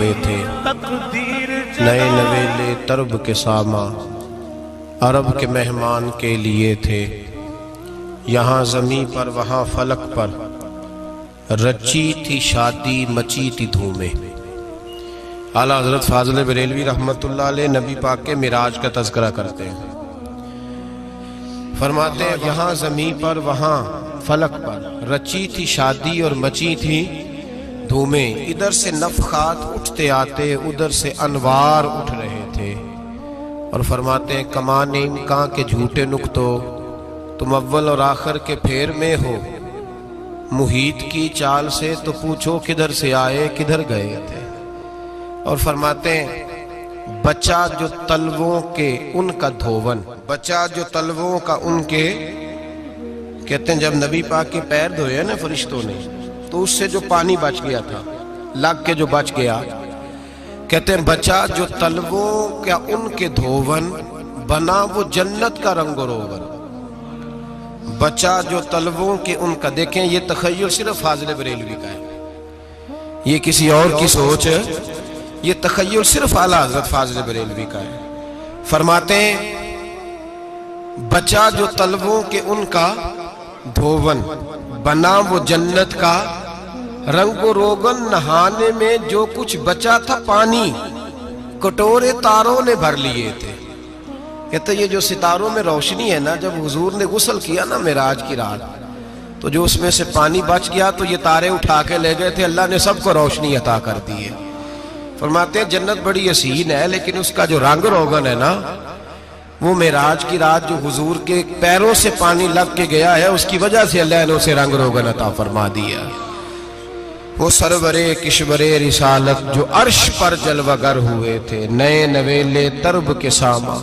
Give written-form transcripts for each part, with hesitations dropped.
لیے تھے، نئے نویلے ترب کے ساما عرب کے مہمان کے لیے تھے، یہاں زمیں پر وہاں فلک پر رچی تھی شادی مچی تھی دھومیں۔ اعلیٰ حضرت فاضل بریلوی رحمت اللہ علیہ نبی پاک کے معراج کا تذکرہ کرتے ہیں، فرماتے ہیں یہاں زمیں پر وہاں فلک پر رچی تھی شادی اور مچی تھی دھومیں، ادھر سے نفخات اٹھتے آتے ادھر سے انوار اٹھ رہے تھے، اور فرماتے ہیں کمان امکان کے جھوٹے نکتو، تم اول اور آخر کے پھیر میں ہو، محیط کی چال سے تو پوچھو کدھر سے آئے کدھر گئے تھے۔ اور فرماتے ہیں بچہ جو تلووں کے ان کا دھوون، بچہ جو تلووں کا ان کے، کہتے ہیں جب نبی پاک کے پیر دھوئے نا فرشتوں نے تو اس سے جو پانی بچ گیا تھا لگ کے جو بچ گیا، کہتے ہیں بچہ جو تلووں کا ان کے دھوون بنا وہ جنت کا رنگ و روغن، بچہ جو تلووں کے ان کا، دیکھیں یہ تخیل صرف فاضل بریلوی کا ہے، یہ کسی اور کی سوچ ہے، یہ تخیل صرف اعلیٰ حضرت فاضل بریلوی کا ہے۔ فرماتے ہیں بچہ جو تلووں کے ان کا دھوون بنا وہ جنت کا رنگ و روغن، نہانے میں جو کچھ بچا تھا پانی کٹورے تاروں نے بھر لیے تھے۔ کہتے یہ جو ستاروں میں روشنی ہے نا، جب حضور نے غسل کیا نا معراج کی رات تو جو اس میں سے پانی بچ گیا تو یہ تارے اٹھا کے لے گئے تھے، اللہ نے سب کو روشنی عطا کر دی ہے۔ فرماتے ہیں جنت بڑی حسین ہے لیکن اس کا جو رنگ روغن ہے نا، وہ معراج کی رات جو حضور کے پیروں سے پانی لگ کے گیا ہے اس کی وجہ سے اللہ نے اسے رنگ روغن عطا فرما دیا۔ وہ سرورے کشورے رسالت جو عرش پر جلوہ گر ہوئے تھے، نئے نویلے ترب کے ساما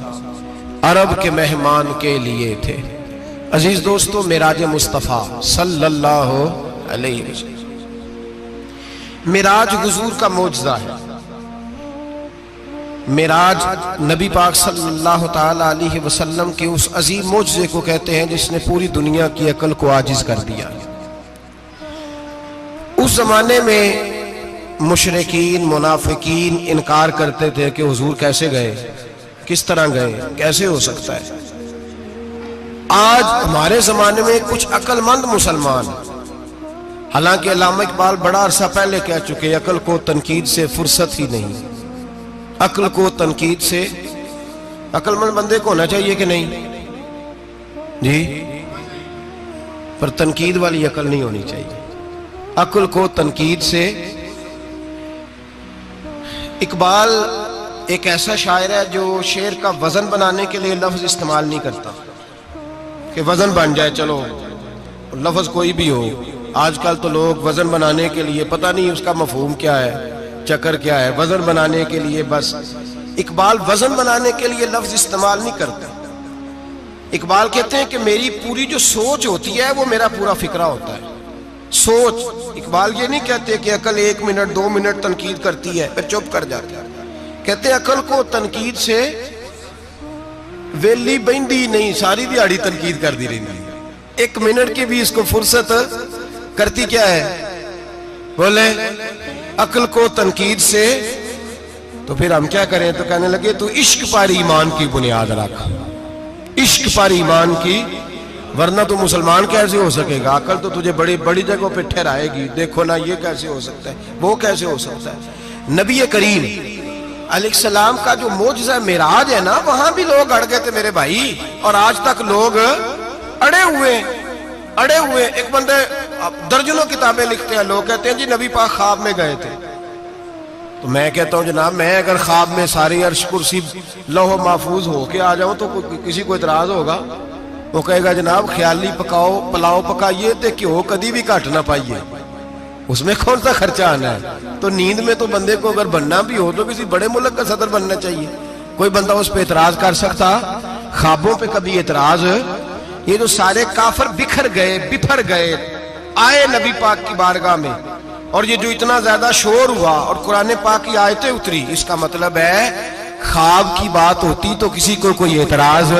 عرب کے مہمان کے لیے تھے۔ عزیز دوستو، معراج مصطفیٰ صلی اللہ علیہ وسلم، معراج حضور کا معجزہ ہے۔ معراج نبی پاک صلی اللہ تعالی علیہ وسلم کے اس عظیم معجزے کو کہتے ہیں جس نے پوری دنیا کی عقل کو عاجز کر دیا۔ اس زمانے میں مشرکین منافقین انکار کرتے تھے کہ حضور کیسے گئے، کس طرح گئے، کیسے ہو سکتا ہے۔ آج ہمارے زمانے میں کچھ عقل مند مسلمان، حالانکہ علامہ اقبال بڑا عرصہ پہلے کہہ چکے عقل کو تنقید سے فرصت ہی نہیں، عقل کو تنقید سے، عقل مند بندے کو ہونا چاہیے کہ نہیں جی، پر تنقید والی عقل نہیں ہونی چاہیے، عقل کو تنقید سے۔ اقبال ایک ایسا شاعر ہے جو شعر کا وزن بنانے کے لیے لفظ استعمال نہیں کرتا کہ وزن بن جائے، چلو لفظ کوئی بھی ہو۔ آج کل تو لوگ وزن بنانے کے لیے پتہ نہیں اس کا مفہوم کیا ہے، چکر کیا ہے، وزن بنانے کے لیے بس۔ اقبال وزن بنانے کے لیے لفظ استعمال نہیں کرتا۔ اقبال کہتے ہیں کہ میری پوری جو سوچ ہوتی ہے وہ میرا پورا فکرہ ہوتا ہے، سوچ۔ اقبال یہ نہیں کہتے کہ عقل 1 منٹ 2 منٹ تنقید کرتی ہے پھر چپ کر جاتی ہے، کہتے ہیں عقل کو تنقید سے ویلی بہندی نہیں، ساری دیہڑی تنقید کر دی رہی، 1 منٹ کی بھی اس کو فرصت کرتی کیا ہے، بولے عقل کو تنقید سے۔ تو پھر ہم کیا کریں، تو کہنے لگے تو عشق پر ایمان کی بنیاد رکھ، عشق پر ایمان کی، ورنہ تو مسلمان کیسے ہو سکے گا، عقل تو تجھے بڑی بڑی جگہوں پہ ٹھہرائے گی، دیکھو نا یہ کیسے ہو سکتا ہے، وہ کیسے ہو سکتا ہے۔ نبی کریم علیہ السلام کا جو معجزہ معراج ہے نا، وہاں بھی لوگ اڑ گئے تھے میرے بھائی، اور آج تک لوگ اڑے ہوئے۔ ایک بندے درجنوں کتابیں لکھتے ہیں، لوگ کہتے ہیں جی نبی پاک خواب میں گئے تھے، تو میں کہتا ہوں جناب میں اگر خواب میں ساری عرش کرسی لوح محفوظ ہو کے آ جاؤں تو کسی کو اعتراض ہوگا؟ وہ کہے گا جناب خیالی پکاؤ پلاؤ پکائیے تے کیوں کدی بھی گھٹ نہ پائیے، اس میں کون سا خرچہ آنا ہے۔ تو نیند میں تو بندے کو اگر بننا بھی ہو تو کسی بڑے ملک کا صدر بننا چاہیے، کوئی بندہ اس پہ اعتراض کر سکتا؟ خوابوں پہ کبھی اعتراض؟ یہ جو سارے کافر بکھر گئے آئے نبی پاک کی بارگاہ میں، اور یہ جو اتنا زیادہ شور ہوا اور قرآن پاک کی آیتیں اتری، اس کا مطلب ہے خواب کی بات ہوتی تو کسی کو کوئی اعتراض؟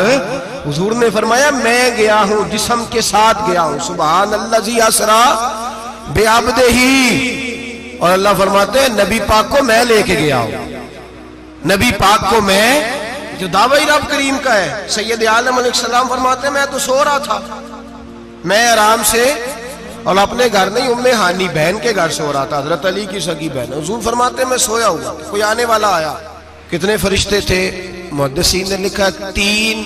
حضور نے فرمایا میں گیا ہوں، جسم کے ساتھ گیا ہوں، سبحان الذی اسریٰ بعبدہ اور اللہ فرماتے ہیں نبی پاک کو میں لے کے گیا ہوں. نبی پاک کو میں، جو دعوی رب کریم کا ہے. سید عالم علیہ السلام فرماتے ہیں میں تو سو رہا تھا، میں آرام سے، اور اپنے گھر نہیں، ام ہانی بہن کے گھر سو رہا تھا، حضرت علی کی سگی بہن. حضور فرماتے ہیں میں سویا ہوا، کوئی آنے والا آیا. کتنے فرشتے تھے؟ محدثین نے لکھا 3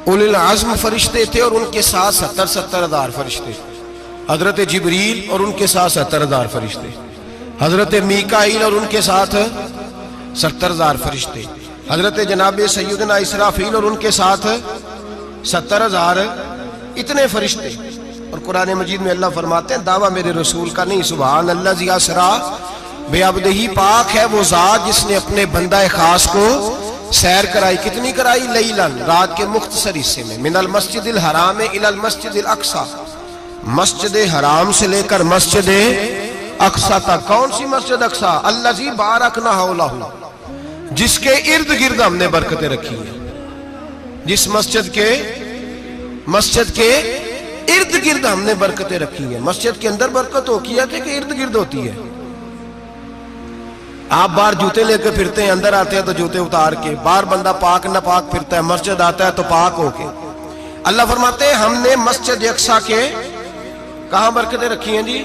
اولی العزم فرشتے تھے اور ان کے ساتھ 70 ہزار فرشتے. حضرت جبریل اور ان کے ساتھ 70 ہزار فرشتے، حضرت میکائیل اور ان کے ساتھ 70 ہزار فرشتے، حضرت جناب سیدنا اسرافیل اور ان کے ساتھ 70 ہزار. اتنے فرشتے. اور قرآن مجید میں اللہ فرماتے ہیں دعویٰ میرے رسول کا نہیں، سبحان اللہ ذی اسرا بے عبدہ، پاک ہے وہ ذات جس نے اپنے بندہ خاص کو سیر کرائی. کتنی کرائی؟ لیلن، رات کے مختصر حصے میں. من المسجد الحرام الی المسجد الاقصی، مسجد حرام سے لے کر مسجد اقصی تک. کون سی مسجد اقصی؟ الذی بارکنا حولہ، جس کے ارد گرد ہم نے برکتیں رکھی ہیں. جس مسجد کے ارد گرد ہم نے برکتیں رکھی ہیں. مسجد کے اندر برکت ہوتی ہے کہ ارد گرد ہوتی ہے؟ آپ باہر جوتے لے کے پھرتے ہیں، اندر آتے ہیں تو جوتے اتار کے. باہر بندہ پاک نہ پاک پھرتا ہے، مسجد آتا ہے تو پاک ہو کے. اللہ فرماتے ہیں ہم نے مسجد اقصی کے کہاں برکتیں رکھی ہیں جی؟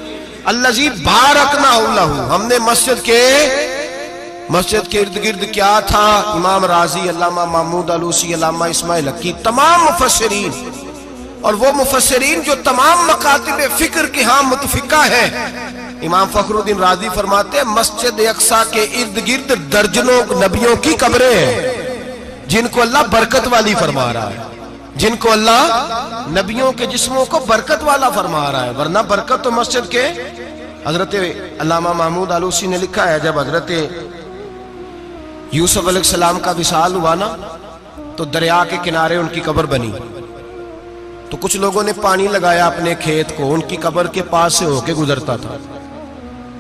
الذی بارکنا حولہ، ہم نے مسجد کے ارد گرد کیا تھا؟ امام رازی، علامہ محمود آلوسی، علامہ اسماعیل حقی، تمام مفسرین، اور وہ مفسرین جو تمام مکاتب فکر کے ہاں متفقہ ہیں. امام فخر الدین رازی فرماتے ہیں مسجد اقصی کے ارد گرد درجنوں نبیوں کی قبریں ہیں جن کو اللہ برکت والی فرما رہا ہے، جن کو اللہ نبیوں کے جسموں کو برکت والا فرما رہا ہے. ورنہ برکت تو مسجد کے. حضرت علامہ محمود آلوسی نے لکھا ہے جب حضرت یوسف علیہ السلام کا وصال ہوا نا تو دریا کے کنارے ان کی قبر بنی. تو کچھ لوگوں نے پانی لگایا اپنے کھیت کو، ان کی قبر کے پاس سے ہو کے گزرتا تھا.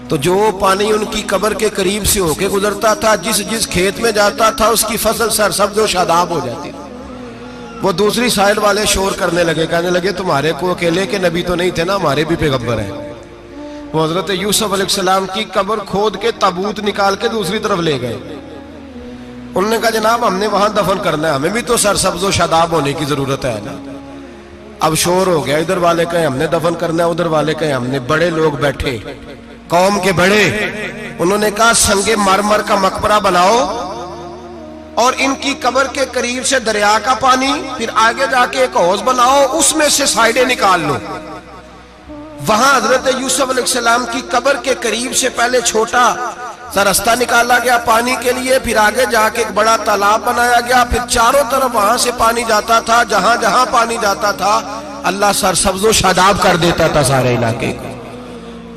تو جو پانی ان کی قبر کے قریب سے ہو کے گزرتا تھا، جس کھیت میں جاتا تھا اس کی فصل سرسبز و شاداب ہو جاتی. وہ دوسری سائیڈ والے شور کرنے لگے، کہنے لگے تمہارے کو اکیلے کے نبی تو نہیں تھے نا، ہمارے بھی پیغمبر ہیں. وہ حضرت یوسف علیہ السلام کی قبر کھود کے تابوت نکال کے دوسری طرف لے گئے. انہوں نے کہا جناب ہم نے وہاں دفن کرنا ہے، ہمیں بھی تو سرسبز و شاداب ہونے کی ضرورت ہے نا. اب شور ہو گیا، ادھر والے کہیں ہم نے دفن کرنا ہے، ادھر والے کہیں ہم نے. بڑے لوگ بیٹھے، قوم کے بڑے، انہوں نے کہا سنگ مرمر کا مقبرہ بناؤ اور ان کی قبر کے قریب سے دریا کا پانی، پھر آگے جا کے ایک حوض بناؤ، اس میں سے سائیڈیں نکال لو. وہاں حضرت یوسف علیہ السلام کی قبر کے قریب سے پہلے چھوٹا سا رستہ نکالا گیا پانی کے لیے، پھر آگے جا کے ایک بڑا تالاب بنایا گیا، پھر چاروں طرف وہاں سے پانی جاتا تھا. جہاں جہاں پانی جاتا تھا اللہ سرسبز و شاداب کر دیتا تھا سارے علاقے کو.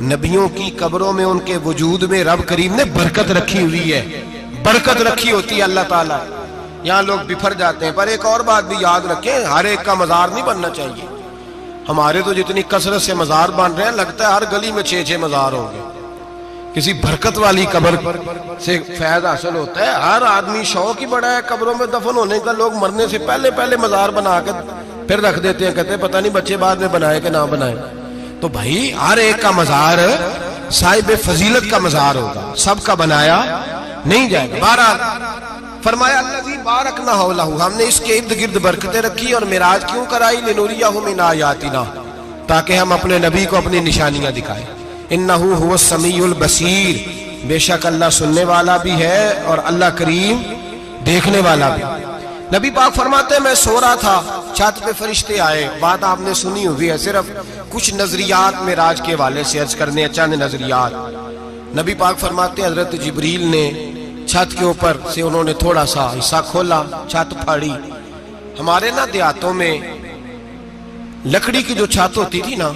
نبیوں کی قبروں میں ان کے وجود میں رب کریم نے برکت رکھی ہوئی ہے، برکت رکھی ہوتی ہے اللہ تعالیٰ. یہاں لوگ بفر جاتے ہیں. پر ایک اور بات بھی یاد رکھیں، ہر ایک کا مزار نہیں بننا چاہیے. ہمارے تو جتنی کثرت سے مزار بن رہے ہیں لگتا ہے ہر گلی میں 6 مزار ہوں گے. کسی برکت والی قبر سے فیض حاصل ہوتا ہے. ہر آدمی شوق ہی بڑا ہے قبروں میں دفن ہونے کا. لوگ مرنے سے پہلے مزار بنا کے پھر رکھ دیتے ہیں، کہتے ہیں پتہ نہیں بچے بعد میں بنائے کہ نہ بنائے. تو بھائی ہر ایک کا مزار صاحب فضیلت کا مزار ہوگا، سب کا بنایا نہیں جائے گا. بہرحال فرمایا الذی بارکنا حولہ، ہم نے اس کے ارد گرد برکتیں رکھی. اور معراج کیوں کرائی؟ لنوریہ من آیاتنا، تاکہ ہم اپنے نبی کو اپنی نشانیاں دکھائیں. انہ هو السمیع البصیر، بے شک اللہ سننے والا بھی ہے اور اللہ کریم دیکھنے والا بھی. نبی پاک فرماتے ہیں میں سو رہا تھا، چھت پہ فرشتے آئے. بات آپ نے سنی ہوئی ہے، صرف کچھ نظریات معراج کے حوالے سے عرض کرنے، چند نظریات. نبی پاک فرماتے ہیں حضرت جبریل نے چھت کے اوپر سے انہوں نے تھوڑا سا حصہ کھولا، چھت پھاڑی. ہمارے نا دیہاتوں میں لکڑی کی جو چھت ہوتی تھی نا،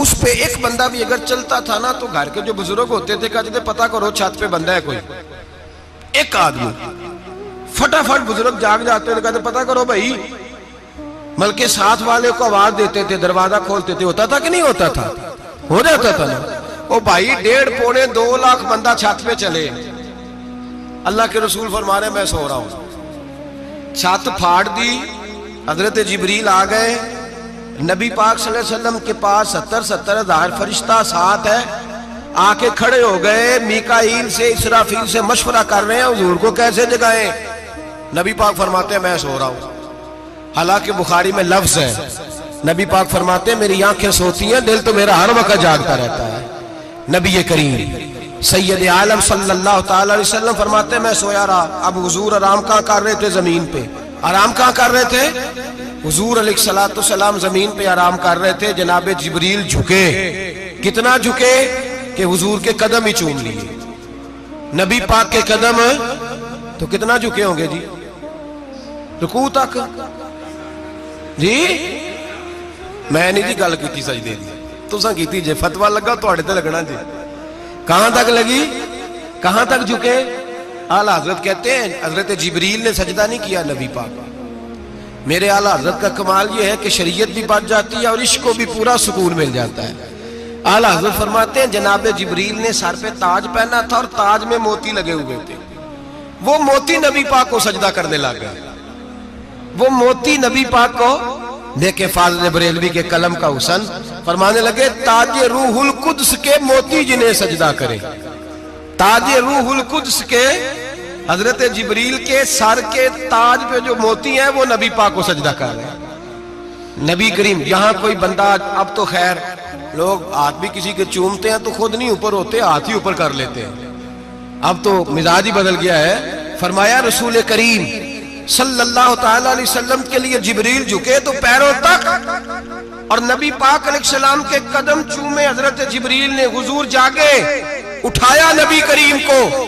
اس پہ ایک بندہ بھی اگر چلتا تھا نا تو گھر کے جو بزرگ ہوتے تھے کہتے تھے پتہ کرو چھت پہ بندہ ہے کوئی. ایک آدمی فٹافٹ بزرگ جاگ جاتے تھے، کہتے پتہ کرو بھائی. بلکہ ساتھ والے کو آواز دیتے تھے، دروازہ کھولتے تھے. ہوتا تھا کہ نہیں ہوتا تھا؟ ہو جاتا تھا نا. او بھائی 1.5-2 لاکھ بندہ چھت پہ چلے. اللہ کے رسول فرما رہے میں سو رہا ہوں. چھت پھاڑ دی، حضرت جبریل آ گئے، نبی پاک صلی اللہ علیہ وسلم کے پاس 70 ہزار فرشتہ ساتھ ہے، آ کے کھڑے ہو گئے، میکائیل سے اسرافیل سے مشورہ کر رہے ہیں حضور کو کیسے جگائیں۔ نبی پاک فرماتے ہیں میں سو رہا ہوں، حالانکہ بخاری میں لفظ ہے، نبی پاک فرماتے ہیں میری آنکھیں سوتی ہیں، دل تو میرا ہر وقت جاگتا رہتا ہے۔ نبی کریم سید عالم صلی اللہ تعالی علیہ وسلم فرماتے ہیں میں سویا رہا۔ اب حضور آرام کہاں کر رہے تھے؟ زمین پہ۔ آرام کہاں کر رہے تھے؟ حضور علیہ السلام زمین پہ آرام کر رہے تھے، جناب جبریل جھکے، کتنا جھکے کہ حضور کے قدم ہی چوم لیے۔ نبی پاک کے قدم تو کتنا جھکے ہوں گے جی؟ رکوع تک جی؟ میں نہیں جی گل کی سجدے دی، تساں کیتی جے، فتویٰ لگا تواڈے تے لگنا جی۔ کہاں تک لگی؟ کہاں تک جھکے؟ اعلیٰ حضرت کہتے ہیں حضرت جبریل نے سجدہ نہیں کیا نبی پاک۔ میرے اعلیٰ حضرت کا کمال یہ ہے کہ شریعت بھی بچ جاتی ہے اور عشق کو بھی پورا سکون مل جاتا ہے۔ اعلیٰ حضرت فرماتے ہیں جناب جبریل نے سر پہ تاج پہنا تھا اور تاج میں موتی لگے ہوئے تھے، وہ موتی نبی پاک کو سجدہ کرنے لگ گئے، وہ موتی نبی پاک کو دیکھیں۔ فاضل بریلوی کے قلم کا حسن فرمانے لگے تاج روح القدس کے موتی جنہیں سجدہ کرے، تاج روح القدس کے حضرت جبریل کے سر کے تاج پہ جو موتی ہیں وہ نبی پاک کو سجدہ کر رہے ہیں۔ نبی کریم یہاں کوئی بندہ، اب تو خیر لوگ ہاتھ بھی کسی کے چومتے ہیں تو خود نہیں اوپر ہوتے، ہاتھ ہی اوپر کر لیتے ہیں، اب تو مزاج ہی بدل گیا ہے۔ فرمایا رسول کریم صلی اللہ تعالی علیہ وسلم کے لیے جبریل جھکے تو پیروں تک، اور نبی پاک علیہ السلام کے قدم چومے حضرت جبریل نے۔ حضور جاگے، اٹھایا نبی کریم کو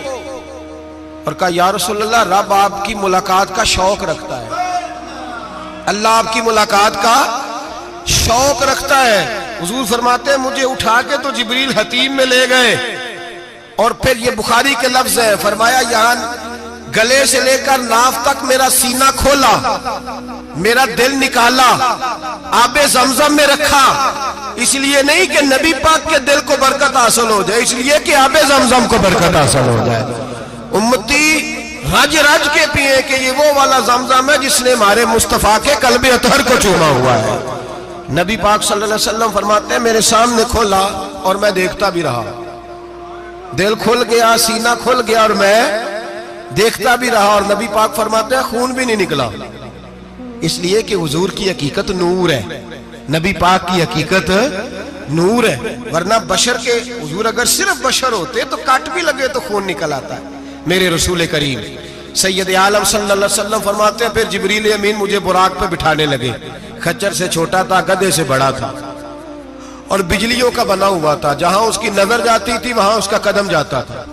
اور کہا یا رسول اللہ رب آپ کی ملاقات کا شوق رکھتا ہے، اللہ آپ کی ملاقات کا شوق رکھتا ہے۔ حضور فرماتے ہیں مجھے اٹھا کے تو جبریل حتیم میں لے گئے، اور پھر یہ بخاری کے لفظ ہے، فرمایا یہاں گلے سے لے کر ناف تک میرا سینہ کھولا، میرا دل نکالا، آب زمزم میں رکھا، اس لیے نہیں کہ نبی پاک کے دل کو برکت حاصل ہو جائے، اس لیے کہ آب زمزم کو برکت حاصل ہو جائے۔ امتی رج رج کے پیئے کہ یہ وہ والا زمزم ہے جس نے ہمارے مصطفیٰ کے قلب اطہر کو چوما ہوا ہے۔ نبی پاک صلی اللہ علیہ وسلم فرماتے ہیں میرے سامنے کھولا اور میں دیکھتا بھی رہا، دل کھل گیا، سینہ کھل گیا اور میں دیکھتا بھی رہا، اور نبی پاک فرماتے ہیں خون بھی نہیں نکلا، اس لیے کہ حضور کی حقیقت نور ہے، نبی پاک کی حقیقت نور ہے، ورنہ بشر کے حضور اگر صرف بشر ہوتے تو کٹ بھی لگے تو خون نکل آتا ہے۔ میرے رسول کریم سید عالم صلی اللہ علیہ وسلم فرماتے ہیں پھر جبریل امین مجھے براق پہ بٹھانے لگے، خچر سے چھوٹا تھا، گدھے سے بڑا تھا، اور بجلیوں کا بنا ہوا تھا، جہاں اس کی نظر جاتی تھی وہاں اس کا قدم جاتا تھا۔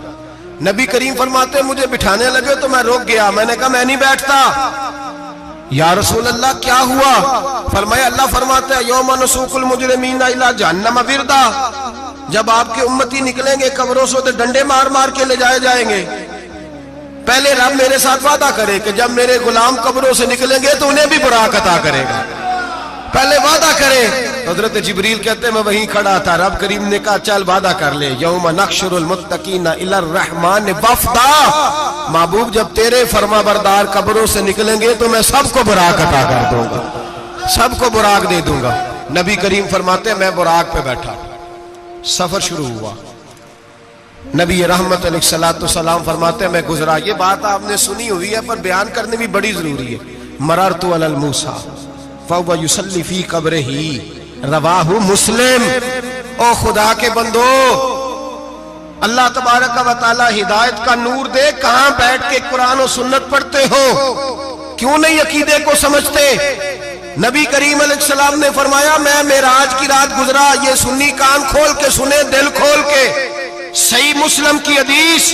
نبی کریم فرماتے ہیں مجھے بٹھانے لگے تو میں رک گیا، میں نے کہا میں نہیں بیٹھتا۔ یا رسول اللہ کیا ہوا؟ فرمایا اللہ فرماتے ہیں یوم نسوق المجرمین الی جہنم وردا، جب آپ کے امتی نکلیں گے قبروں سے تو ڈنڈے مار مار کے لے جائے جائیں گے۔ پہلے رب میرے ساتھ وعدہ کرے کہ جب میرے غلام قبروں سے نکلیں گے تو انہیں بھی براق عطا کرے گا، پہلے وعدہ کرے۔ حضرت جبریل کہتے ہیں میں وہیں کھڑا تھا، رب کریم نے کہا چل وعدہ کر لے، یوم نحشر المتقین الی الرحمن وفدا، محبوب جب تیرے فرما بردار قبروں سے نکلیں گے تو میں سب کو براق عطا کر دوں گا، سب کو براق دے دوں گا۔ نبی کریم فرماتے ہیں میں براق پہ بیٹھا، سفر شروع ہوا، نبی رحمت علیہ السلام فرماتے ہیں میں گزرا۔ یہ بات آپ نے سنی ہوئی ہے پر بیان کرنے بھی بڑی ضروری ہے۔ مررت علی الموسیٰ فَهُوَ يُصَلِّ فِي قَبْرِهِ رواہ مسلم۔ او خدا کے بندو، اللہ تبارک و تعالی ہدایت کا نور دے، کہاں بیٹھ کے قرآن و سنت پڑھتے ہو؟ کیوں نہیں عقیدے کو سمجھتے؟ نبی کریم علیہ السلام نے فرمایا میں معراج کی رات گزرا، یہ سنی کان کھول کے سنے، دل کھول کے، صحیح مسلم کی حدیث،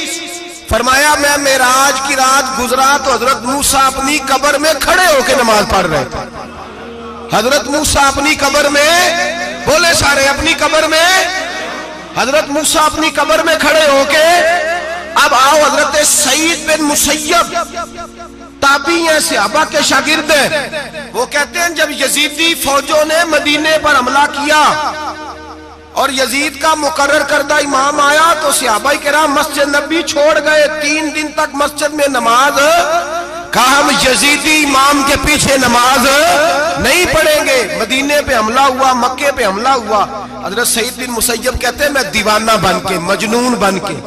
فرمایا میں معراج کی رات گزرا تو حضرت موسیٰ اپنی قبر میں کھڑے ہو کے نماز پڑھ رہے تھے۔ حضرت موسیٰ اپنی قبر میں، بولے سارے اپنی قبر میں، حضرت موسیٰ اپنی قبر میں کھڑے ہو کے۔ اب آؤ حضرت سعید بن مسیب تابعی ہیں، صحابہ کے شاگرد ہیں، وہ کہتے ہیں جب یزیدی فوجوں نے مدینے پر حملہ کیا اور یزید کا مقرر کردہ امام آیا تو صحابہ کرام مسجد نبی چھوڑ گئے، 3 دن تک مسجد میں نماز کہا ہم یزیدی امام کے پیچھے نماز نہیں پڑھیں گے۔ مدینے پہ حملہ ہوا، مکے پہ حملہ ہوا، حضرت سعید بن مسیب کہتے ہیں میں دیوانہ بن کے، مجنون بن کے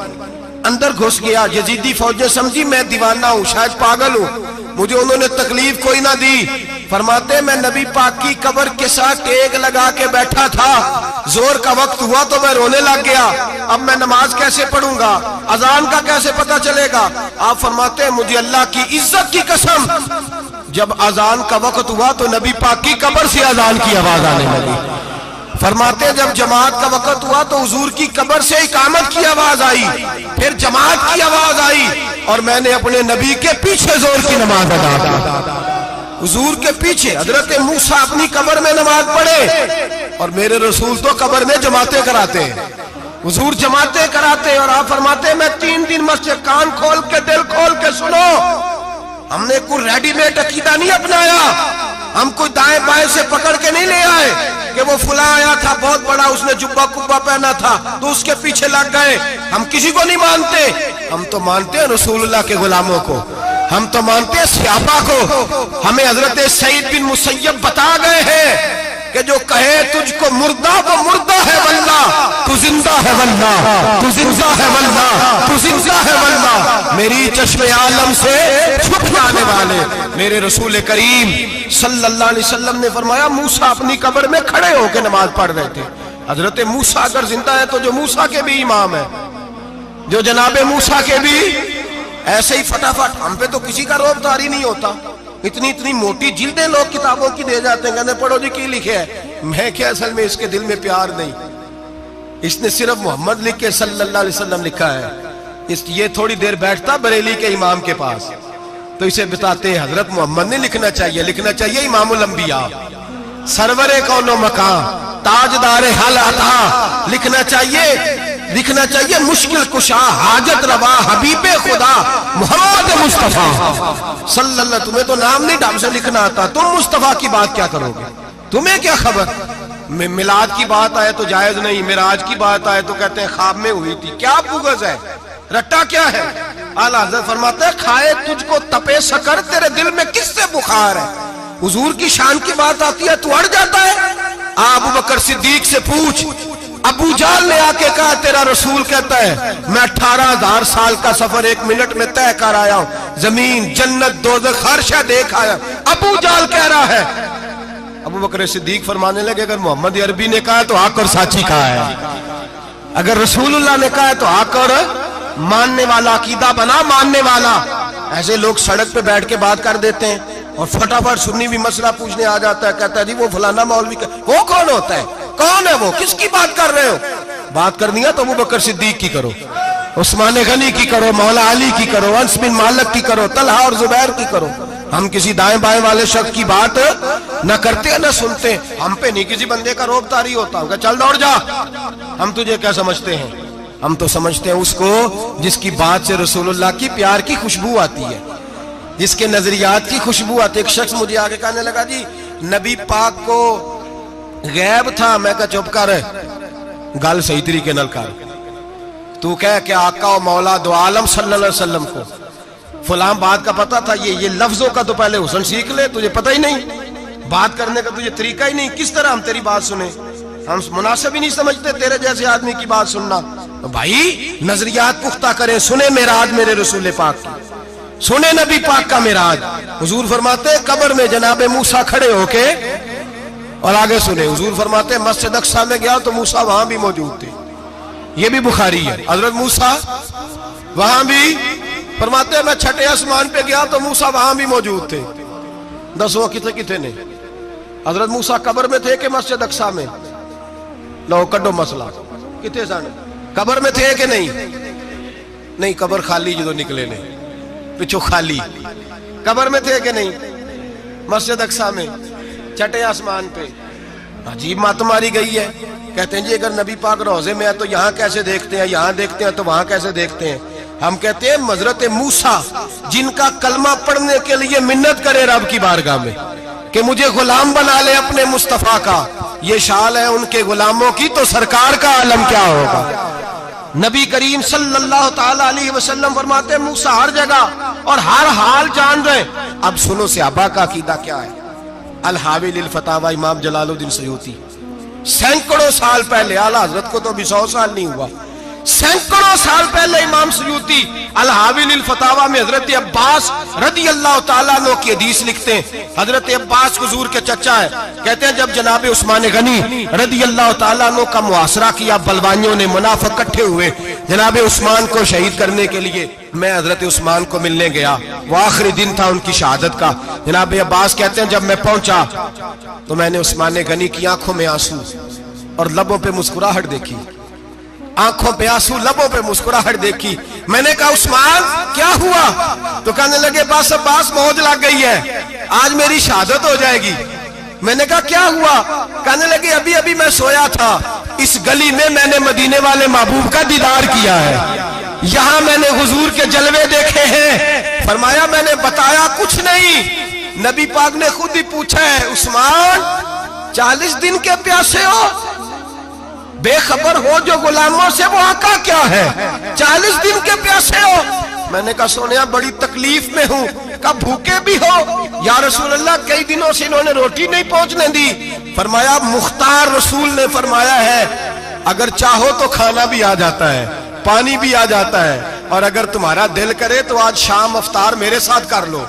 اندر گھس گیا۔ یزیدی فوجیں سمجھی میں دیوانہ ہوں، شاید پاگل ہوں، مجھے انہوں نے تکلیف کوئی نہ دی۔ فرماتے میں نبی پاک کی قبر کے ساتھ ٹیک لگا کے بیٹھا تھا، زور کا وقت ہوا تو میں رونے لگ گیا، اب میں نماز کیسے پڑھوں گا، اذان کا کیسے پتہ چلے گا؟ آپ فرماتے ہیں مجھے اللہ کی عزت کی قسم، جب اذان کا وقت ہوا تو نبی پاک کی قبر سے اذان کی آواز آنے لگی۔ فرماتے ہیں جب جماعت کا وقت ہوا تو حضور کی قبر سے اقامت کی آواز آئی، پھر جماعت کی آواز آئی، اور میں نے اپنے نبی کے پیچھے زور کی نماز ادا کی۔ حضور کے پیچھے حضرت موسیٰ اپنی قبر میں نماز پڑھے، اور میرے رسول تو قبر میں جماعتیں کراتے ہیں، حضور جماعتیں کراتے ہیں۔ اور آپ فرماتے ہیں میں 3 دن مسجد، کان کھول کے دل کھول کے سنو، ہم نے کوئی ریڈی میڈ عقیدہ نہیں اپنایا، ہم کوئی دائیں بائیں سے پکڑ کے نہیں لے آئے کہ وہ فلاں آیا تھا بہت بڑا، اس نے جبہ کبہ پہنا تھا تو اس کے پیچھے لگ گئے۔ ہم کسی کو نہیں مانتے، ہم تو مانتے ہیں رسول اللہ کے غلاموں کو، ہم تو مانتے ہیں صحابہ کو۔ ہمیں حضرت سعید بن مسیب بتا گئے ہیں کہ جو کہے تجھ کو مردہ وہ مردہ ہے واللہ، تو زندہ ہے واللہ، تو زندہ ہے واللہ، تو زندہ ہے واللہ۔ میری چشم عالم سے چھپ جانے والے میرے رسول کریم صلی اللہ علیہ وسلم نے فرمایا موسیٰ اپنی قبر میں کھڑے ہو کے نماز پڑھ رہے تھے۔ حضرت موسیٰ اگر زندہ ہے تو جو موسیٰ کے بھی امام ہے، جو جناب موسیٰ کے بھی ایسے ہی فٹافٹ، ہم پہ تو کسی کا روب طاری نہیں ہوتا، اتنی موٹی جلدیں لوگ کتابوں کی دے جاتے ہیں، کہتے ہیں پڑھو جی کی لکھے ہے، میں کیا اصل میں اس کے دل میں پیار نہیں، اس نے صرف محمد لکھ کے صلی اللہ علیہ وسلم لکھا ہے۔ یہ تھوڑی دیر بیٹھتا بریلی کے امام کے پاس تو اسے بتاتے ہیں حضرت محمد نے لکھنا چاہیے، لکھنا چاہیے امام الانبیاء، سرور کون و مکان، تاجدار حل عطا، لکھنا چاہیے مشکل کشا، حاجت روا، حبیب خدا محمد مصطفیٰ صلی اللہ۔ تمہیں تو نام نہیں ڈھنگ سے لکھنا آتا، تم مصطفیٰ کی بات کیا کرو گے؟ تمہیں کیا خبر؟ میلاد کی بات آئے تو جائز نہیں، معراج کی بات آئے تو کہتے ہیں خواب میں ہوئی تھی، کیا بغض ہے، رٹا کیا ہے؟ اعلیٰ حضرت فرماتے ہیں کھائے تجھ کو تپے سکر، تیرے دل میں کس سے بخار ہے؟ حضور کی شان کی بات آتی ہے تو اڑ جاتا ہے۔ ابو بکر صدیق سے پوچھ، ابو جہل نے آ کے کہا تیرا رسول کہتا ہے میں 18,000 سال کا سفر 1 منٹ میں طے کر آیا ہوں، زمین جنت دوزخ ہر شے دیکھ آیا۔ ابو جہل کہہ رہا ہے، ابو بکر صدیق فرمانے لگے اگر محمد عربی نے کہا تو حق اور سچی کہا ہے، اگر رسول اللہ نے کہا ہے تو حق اور ماننے والا، عقیدہ بنا ماننے والا۔ ایسے لوگ سڑک پہ بیٹھ کے بات کر دیتے ہیں اور فٹافٹ سنی بھی مسئلہ پوچھنے آ جاتا ہے، کہتا ہے جی وہ فلانا مولوی، وہ کون ہوتا ہے، کون ہے وہ، کس کی بات کر رہے ہو؟ بات کرنی ہے تو ابو بکر صدیق کی کرو، عثمان غنی کی کرو، مولا علی کی کرو، انس بن مالک کی کرو، طلحہ اور زبیر کی کرو۔ ہم کسی دائیں بائیں والے شخص کی بات نہ کرتے نہ سنتے، ہم پہ نہیں کسی بندے کا روب طاری ہوتا، ہم کہا چل دوڑ جا، ہم تجھے کیا سمجھتے ہیں؟ ہم تو سمجھتے ہیں اس کو جس کی بات سے رسول اللہ کی پیار کی خوشبو آتی ہے، جس کے نظریات کی خوشبو آتی ہے۔ ایک شخص مجھے آگے کہنے لگا جی نبی پاک کو غیب تھا، میں کہا چپ کر، گل صحیح طریقے نال کر، تو کہہ کہ آقا و مولا دو عالم صلی اللہ علیہ وسلم کو فلاں بات کا پتہ تھا، یہ لفظوں کا تو پہلے حسن سیکھ لے، تجھے پتہ ہی نہیں، بات کرنے کا تجھے طریقہ ہی نہیں، کس طرح ہم تیری بات سنیں؟ ہم مناسب ہی نہیں سمجھتے تیرے جیسے آدمی کی بات سننا۔ تو بھائی نظریات پختہ کریں، سنیں معراج میرے رسول پاک کی، سنیں نبی پاک کا معراج۔ حضور فرماتے ہیں قبر میں جناب موسیٰ کھڑے ہو کے، اور آگے سنیں حضور فرماتے ہیں مسجد اقصیٰ میں گیا تو موسیٰ وہاں بھی موجود تھے، یہ بھی بخاری ہے، حضرت موسیٰ وہاں بھی، فرماتے ہیں میں 6 آسمان پہ گیا تو موسیٰ وہاں بھی موجود تھے۔ 10 کتنے نے؟ حضرت موسیٰ قبر میں تھے کہ مسجد اقصیٰ میں؟ لو کڈو مسئلہ، کتنے سن؟ قبر میں تھے کہ نہیں؟ قبر خالی جدو نکلے نے پچھو خالی، قبر میں تھے کہ نہیں؟ مسجد اقصیٰ میں 6 آسمان پہ۔ عجیب مات ماری گئی ہے، کہتے ہیں جی اگر نبی پاک روضے میں ہے تو یہاں کیسے دیکھتے ہیں، یہاں دیکھتے ہیں تو وہاں کیسے دیکھتے ہیں؟ ہم کہتے ہیں حضرت موسیٰ جن کا کلمہ پڑھنے کے لیے منت کرے رب کی بارگاہ میں کہ مجھے غلام بنا لے اپنے مصطفیٰ کا، یہ شال ہے ان کے غلاموں کی، تو سرکار کا عالم کیا ہوگا؟ نبی کریم صلی اللہ تعالی علیہ وسلم فرماتے ہیں موسیٰ ہر جگہ اور ہر حال جان رہے. اب سنو صحابہ کا عقیدہ کیا ہے. الحاوی للفتاوی امام جلال الدین سیوطی سینکڑوں سال پہلے، اعلیٰ حضرت کو تو ابھی 100 سال نہیں ہوا، سینکڑوں سال پہلے امام سیوطی الحاوی للفتاوی میں حضرت عباس رضی اللہ تعالیٰ عنہ کی حدیث لکھتے ہیں. حضرت عباس حضور کے چچا ہے. کہتے ہیں جب جناب عثمان غنی رضی اللہ تعالیٰ عنہ کا محاصرہ کیا، بلوانیوں نے، منافق اکٹھے ہوئے جناب عثمان کو شہید کرنے کے لیے، میں حضرت عثمان کو ملنے گیا. وہ آخری دن تھا ان کی شہادت کا. جناب عباس کہتے ہیں جب میں پہنچا تو میں نے عثمان غنی کی آنکھوں میں آنسو اور لبوں پہ مسکراہٹ دیکھی. آنکھوں پہ آنسو، لبوں پہ مسکراہٹ دیکھی. میں نے کہا عثمان کیا ہوا؟ تو کہنے لگے بس عباس موج لگ گئی ہے، آج میری شہادت ہو جائے گی. میں نے کہا کیا ہوا؟ کہنے لگے ابھی ابھی میں سویا تھا، اس گلی میں میں نے مدینے والے محبوب کا دیدار کیا ہے، یہاں میں نے حضور کے جلوے دیکھے ہیں. فرمایا میں نے بتایا کچھ نہیں. نبی پاک نے خود ہی پوچھا ہے عثمان 40 دن کے پیاسے ہو؟ بے خبر ہو جو غلاموں سے وہ آقا کیا ہے، 40 دن کے پیاسے ہو؟ میں نے کہا سونیا بڑی تکلیف میں ہوں. کہا بھوکے بھی ہو؟ یا رسول اللہ کئی دنوں سے انہوں نے روٹی نہیں پہنچنے دی. فرمایا مختار رسول نے فرمایا ہے اگر چاہو تو کھانا بھی آ جاتا ہے، پانی بھی آ جاتا ہے، اور اگر تمہارا دل کرے تو آج شام افطار میرے ساتھ کر لو،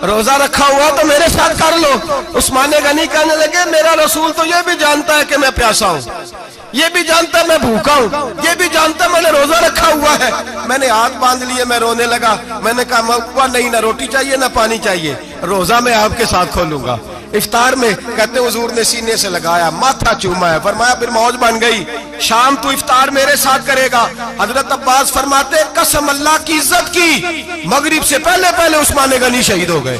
روزہ رکھا ہوا تو میرے ساتھ کر لو. عثمان غنی کہنے لگے میرا رسول تو یہ بھی جانتا ہے کہ میں پیاسا ہوں، یہ بھی جانتا ہے میں بھوکا ہوں، یہ بھی جانتا ہے میں نے روزہ رکھا ہوا ہے. میں نے ہاتھ باندھ لیے، میں رونے لگا. میں نے کہا نہیں، نہ روٹی چاہیے نہ پانی چاہیے، روزہ میں آپ کے ساتھ کھولوں گا. افطار میں کہتے حضور نے سینے سے لگایا، ماتھا چوما ہے. فرمایا پھر موج بن گئی، شام تو افطار میرے ساتھ کرے گا. حضرت عباس فرماتے قسم اللہ کی عزت کی مغرب سے پہلے پہلے عثمان غنی شہید ہو گئے.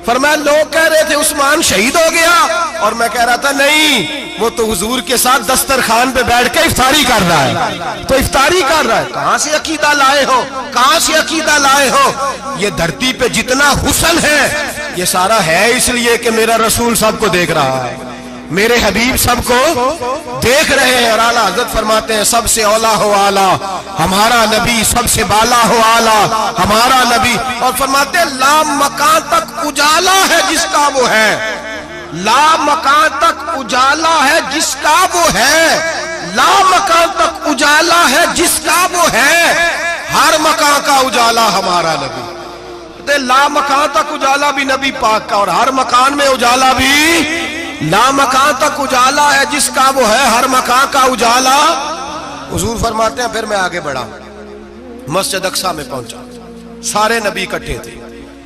فرمایا لوگ کہہ رہے تھے عثمان شہید ہو گیا، اور میں کہہ رہا تھا نہیں، وہ تو حضور کے ساتھ دسترخوان پہ بیٹھ کے افطاری کر رہا ہے، تو افطاری کر رہا ہے. کہاں سے عقیدہ لائے ہو، کہاں سے عقیدہ لائے ہو؟ یہ دھرتی پہ جتنا حسن ہے یہ سارا ہے اس لیے کہ میرا رسول سب کو دیکھ رہا ہے، میرے حبیب سب کو دیکھ رہے ہیں. اور اعلیٰ حضرت فرماتے ہیں سب سے اولا ہو اعلیٰ ہمارا نبی، سب سے بالا ہو اعلیٰ ہمارا نبی. اور فرماتے ہیں لا مکان تک اجالا ہے جس کا وہ ہے، لا مکان تک اجالا ہے جس کا وہ ہے، لا مکان تک اجالا ہے جس کا وہ ہے، ہر مکان کا اجالا ہمارا نبی. لا مکان تک اجالا بھی نبی پاک کا، اور ہر مکان میں اجالا بھی لا مکان تک اجالا ہے جس کا وہ ہے، ہر مکان کا اجالا. حضور فرماتے ہیں پھر میں آگے بڑھا، مسجد اقصی میں پہنچا، سارے نبی اکٹھے تھے،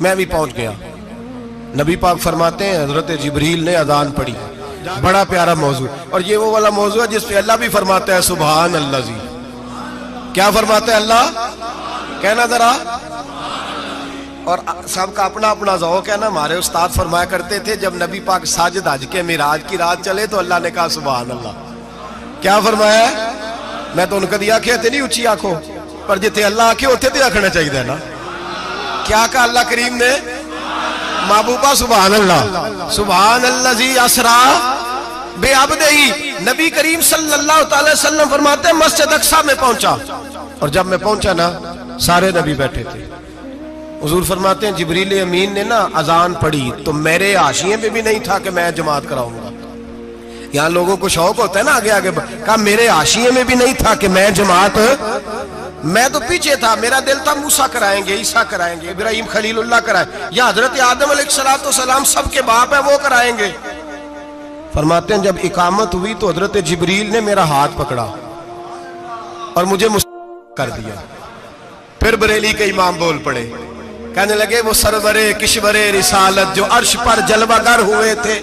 میں بھی پہنچ گیا. نبی پاک فرماتے ہیں حضرت جبریل نے اذان پڑھی. بڑا پیارا موضوع، اور یہ وہ والا موضوع ہے جس پہ اللہ بھی فرماتا ہے سبحان اللہ جی. کیا فرماتا ہے اللہ؟ کہنا ذرا. اور سب کا اپنا اپنا ذوق ہے نا. ہمارے استاد فرمایا کرتے تھے جب نبی پاک ساجد حج کے معراج کی رات چلے تو اللہ نے کہا سبحان اللہ. کیا فرمایا؟ میں تو ان کا دیا کہ نہیں اچھی آنکھوں پر جتنے اللہ آنکھیں ہوتے تھے آنکھنا چاہیے نا. کیا کہا اللہ کریم نے؟ محبوبہ سبحان اللہ، سبحان الذی اسرا بعبدہ. نبی کریم صلی اللہ تعالی وسلم فرماتے ہیں مسجد اقصی میں پہنچا، اور جب میں پہنچا نا سارے نبی بیٹھے تھے. حضور فرماتے ہیں جبریل امین نے نا اذان پڑھی تو میرے حاشیے میں بھی نہیں تھا کہ میں جماعت کراؤں گا. یہاں لوگوں کو شوق ہوتا ہے نا آگے آگے، کہا میرے حاشیے میں بھی نہیں تھا کہ میں جماعت، میں تو پیچھے تھا. میرا دل تھا موسیٰ کرائیں گے، عیسیٰ کرائیں گے، ابراہیم خلیل اللہ کرائیں، یا حضرت آدم علیہ السلام سب کے باپ ہیں وہ کرائیں گے. فرماتے ہیں جب اقامت ہوئی تو حضرت جبریل نے میرا ہاتھ پکڑا اور مجھے کر دیا. پھر بریلی کے امام بول پڑے، کہنے لگے وہ سرورے کشورے رسالت جو عرش پر جلوہ گر ہوئے تھے،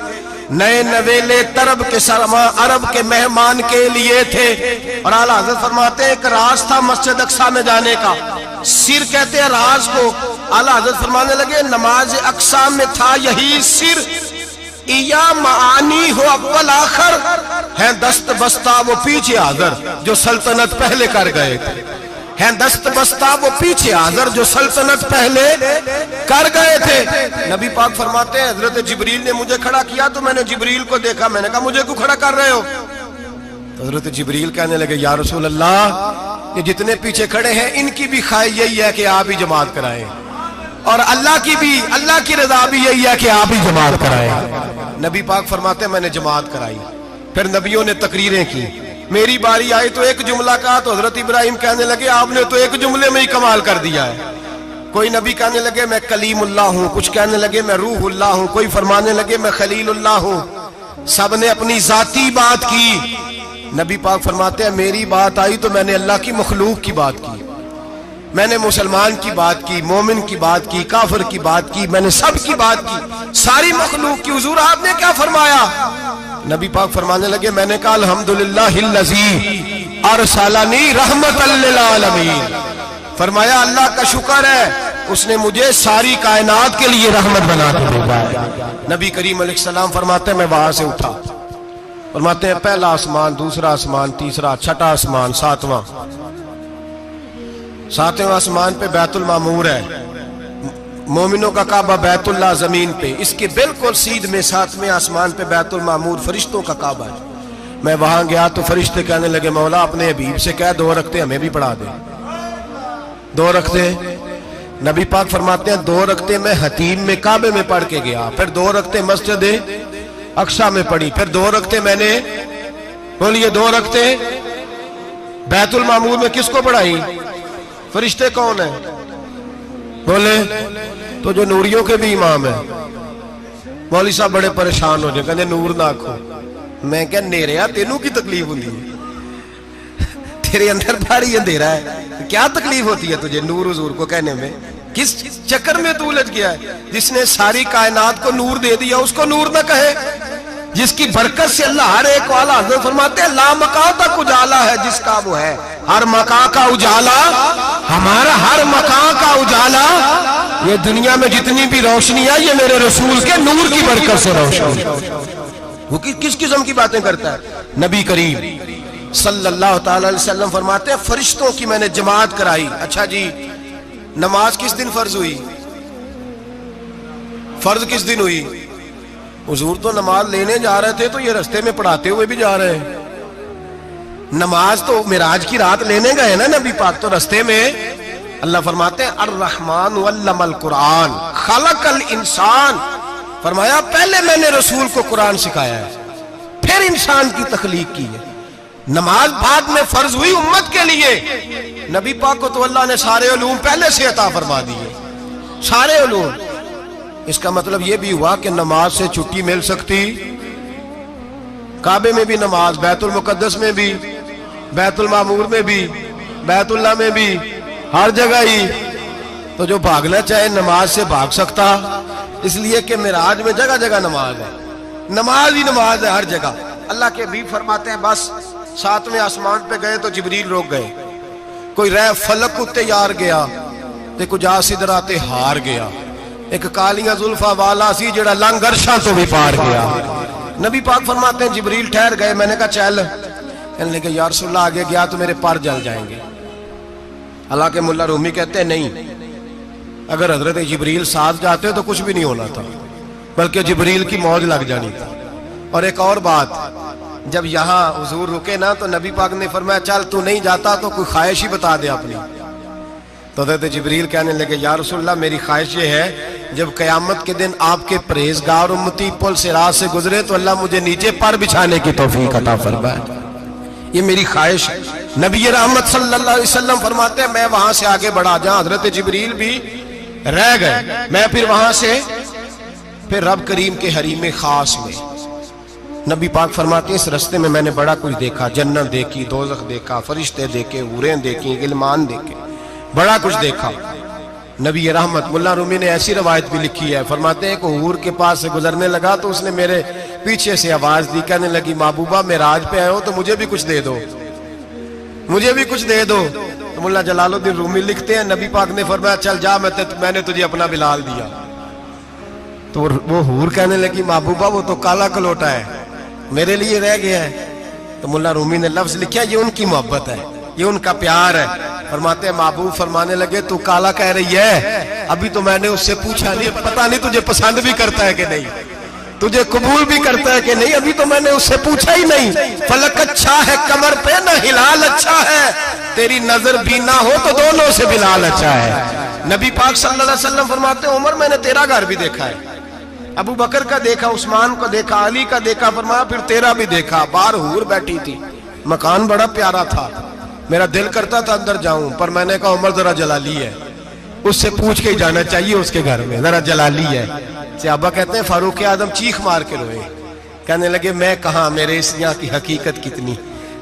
نئے نویلے طرب کے سرما عرب کے مہمان کے لیے تھے. اور اعلیٰ حضرت فرماتے ہیں ایک راز تھا مسجد اقصی میں جانے کا، سر کہتے ہیں راز کو. اعلیٰ حضرت فرمانے لگے نماز اقصی میں تھا یہی سر، یا معانی ہو اول آخر، ہیں دست بستہ وہ پیچھے حاضر جو سلطنت پہلے کر گئے تھے، ہیں دست بستہ وہ پیچھے حاضر جو سلطنت پہلے کر گئے تھے. نبی پاک فرماتے ہیں حضرت جبریل نے مجھے کھڑا کیا تو میں نے جبریل کو دیکھا. میں نے کہا مجھے کیوں کھڑا کر رہے ہو؟ حضرت جبریل کہنے لگے یا رسول اللہ کہ جتنے پیچھے کھڑے ہیں ان کی بھی خواہش یہی ہے کہ آپ ہی جماعت کرائیں، اور اللہ کی رضا بھی یہی ہے کہ آپ ہی جماعت کرائیں۔ نبی پاک فرماتے ہیں میں نے جماعت کرائی، پھر نبیوں نے تقریریں کی، میری باری آئی تو ایک جملہ کہا تو حضرت ابراہیم کہنے لگے آپ نے تو ایک جملے میں ہی کمال کر دیا ہے۔ کوئی نبی کہنے لگے میں کلیم اللہ ہوں، کچھ کہنے لگے میں روح اللہ ہوں، کوئی فرمانے لگے میں خلیل اللہ ہوں، سب نے اپنی ذاتی بات کی۔ نبی پاک فرماتے ہیں میری بات آئی تو میں نے اللہ کی مخلوق کی بات کی، میں نے مسلمان کی بات کی، مومن کی بات کی، کافر کی بات کی، میں نے سب کی بات کی، ساری مخلوق کی۔ حضور آپ نے کیا فرمایا؟ نبی پاک فرمانے لگے میں نے کہا الحمدللہ الذی ارسلنی رحمت للعالمین، فرمایا اللہ کا شکر ہے اس نے مجھے ساری کائنات کے لیے رحمت بنا کے بھیجا ہے۔ نبی کریم علیہ السلام فرماتے ہیں میں وہاں سے اٹھا، فرماتے ہیں پہلا آسمان، دوسرا آسمان، تیسرا، چھٹا آسمان، ساتواں آسمان پہ بیت المعمور ہے، مومنوں کا کعبہ بیت اللہ زمین پہ، اس کے بالکل سیدھ میں ساتویں آسمان پہ بیت المعمور فرشتوں کا کعبہ ہے۔ میں وہاں گیا تو فرشتے کہنے لگے مولا اپنے حبیب سے کہہ 2 رکعتیں ہمیں بھی پڑھا دے، 2 رکعتیں۔ نبی پاک فرماتے ہیں 2 رکعتیں میں حتیم میں کعبے میں پڑھ کے گیا، پھر 2 رکعتیں مسجد اقصی میں پڑھی، پھر 2 رکعتیں میں نے بولیے 2 رکعتیں بیت المعمور میں کس کو پڑھائی؟ فرشتے کون ہیں بولے؟ تو جو نوریوں کے بھی امام ہیں۔ مولوی صاحب بڑے پریشان ہو جائے، کہنے نور نہ آکھو۔ میں کہ نیریا تینوں کی تکلیف ہوتی ہے، تیرے اندر بھاری اندھیرا ہے، کیا تکلیف ہوتی ہے تجھے نور حضور کو کہنے میں؟ کس چکر میں تو الجھ گیا ہے؟ جس نے ساری کائنات کو نور دے دیا اس کو نور نہ کہے؟ جس کی برکت سے اللہ ہر ایک والا، حضرت فرماتے ہیں لا مکان تک اجالا ہے جس کا وہ ہے، ہر مکان کا اجالا ہمارا، ہر مکان کا اجالا، یہ دنیا میں جتنی بھی روشنی ہے یہ میرے رسول کے نور کی برکت سے روشنی۔ وہ کس قسم کی باتیں کرتا ہے؟ نبی کریم صلی اللہ تعالی علیہ وسلم فرماتے ہیں فرشتوں کی میں نے جماعت کرائی۔ اچھا جی نماز کس دن فرض ہوئی؟ فرض کس دن ہوئی؟ حضور تو نماز لینے جا رہے تھے تو یہ رستے میں پڑھاتے ہوئے بھی جا رہے ہیں۔ نماز تو معراج کی رات لینے گئے نا نبی پاک، تو رستے میں اللہ فرماتے ہیں الرحمن علم القرآن خلق الانسان، فرمایا پہلے میں نے رسول کو قرآن سکھایا ہے پھر انسان کی تخلیق کی ہے۔ نماز بعد میں فرض ہوئی امت کے لیے، نبی پاک کو تو اللہ نے سارے علوم پہلے سے عطا فرما دیے، سارے علوم۔ اس کا مطلب یہ بھی ہوا کہ نماز سے چھٹی مل سکتی، کعبے میں بھی نماز، بیت المقدس میں بھی، بیت المعمور میں بھی، بیت اللہ میں بھی، ہر جگہ ہی۔ تو جو بھاگنا چاہے نماز سے بھاگ سکتا، اس لیے کہ معراج میں جگہ جگہ نماز ہے، نماز ہی نماز ہے ہر جگہ۔ اللہ کے حبیب فرماتے ہیں بس 7ویں آسمان پہ گئے تو جبریل روک گئے، کوئی رہ فلک اتے یار گیا تے کچھ جا سدراتے ہار گیا، ایک کالیاں زلفا والا سی جڑا لنگ عرشاں تو بھی پار گیا۔ نبی پاک فرماتے ہیں جبریل ٹھہر گئے، میں نے کہا چل، کہنے لگے یا رسول اللہ آگے گیا تو میرے پر جل جائیں گے۔ حالانکہ ملا رومی کہتے ہیں نہیں، اگر حضرت جبریل ساتھ جاتے تو کچھ بھی نہیں ہونا تھا، بلکہ جبریل کی موج لگ جانی تھی۔ اور ایک اور بات، جب یہاں حضور رکے نا تو نبی پاک نے فرمایا چل تو نہیں جاتا تو کوئی خواہش ہی بتا دے اپنی۔ تو حضرت جبریل کہنے لگے یا رسول اللہ میری خواہش یہ ہے جب قیامت کے دن آپ کے پرہیزگار امتی پل صراط سے گزرے تو اللہ مجھے نیچے پر بچھانے کی توفیق عطا فرمائے، یہ میری خواہش ہے۔ نبی رحمت صلی اللہ علیہ وسلم فرماتے ہیں میں وہاں سے آگے بڑھا جہاں حضرت جبریل بھی رہ گئے، میں پھر وہاں سے پھر رب کریم کے حریم خاص میں۔ نبی پاک فرماتے ہیں اس رستے میں نے بڑا کچھ دیکھا، جنت دیکھی، دوزخ دیکھا، فرشتے دیکھے، حوریں دیکھی، غلمان دیکھے، بڑا کچھ دیکھا۔ نبی رحمت ملا رومی نے ایسی روایت بھی لکھی ہے، فرماتے ہیں کہ حور کے پاس سے گزرنے لگا تو اس نے میرے پیچھے سے آواز دی، کہنے لگی محبوبہ معراج پہ آئے ہو تو مجھے بھی کچھ دے دو، مجھے بھی کچھ دے دو۔ تو ملا جلال الدین رومی لکھتے ہیں نبی پاک نے فرمایا چل جا میں نے تجھے اپنا بلال دیا۔ تو وہ حور کہنے لگی محبوبہ وہ تو کالا کلوٹا ہے، میرے لیے رہ گیا ہے۔ تو ملا رومی نے لفظ لکھا یہ ان کی محبت ہے، یہ ان کا پیار ہے۔ فرماتے ہیں محبوب فرمانے لگے تو کالا کہہ رہی ہے، ابھی تو میں نے اس سے پوچھا نہیں، پتہ نہیں تجھے پسند بھی کرتا ہے کہ نہیں، تجھے قبول بھی کرتا ہے کہ نہیں، ابھی تو میں نے اس سے پوچھا ہی نہیں۔ فلک اچھا ہے کمر پہ نہ ہلال اچھا ہے، تیری نظر بھی نہ ہو تو دونوں سے بلال اچھا ہے۔ نبی پاک صلی اللہ علیہ وسلم فرماتے ہیں عمر میں نے تیرا گھر بھی دیکھا ہے، ابو بکر کا دیکھا، عثمان کو دیکھا، علی کا دیکھا، فرمایا پھر تیرا بھی دیکھا، باہر حور بیٹھی تھی، مکان بڑا پیارا تھا، میرا دل کرتا تھا اندر جاؤں، پر میں نے کہا عمر ذرا جلالی ہے، اس سے پوچھ کے ہی جانا چاہیے اس کے گھر میں، ذرا جلالی ہے۔ صحابہ کہتے ہیں فاروق اعظم چیخ مار کے روئے، کہنے لگے میں کہاں، میرے اس یہاں کی حقیقت کتنی،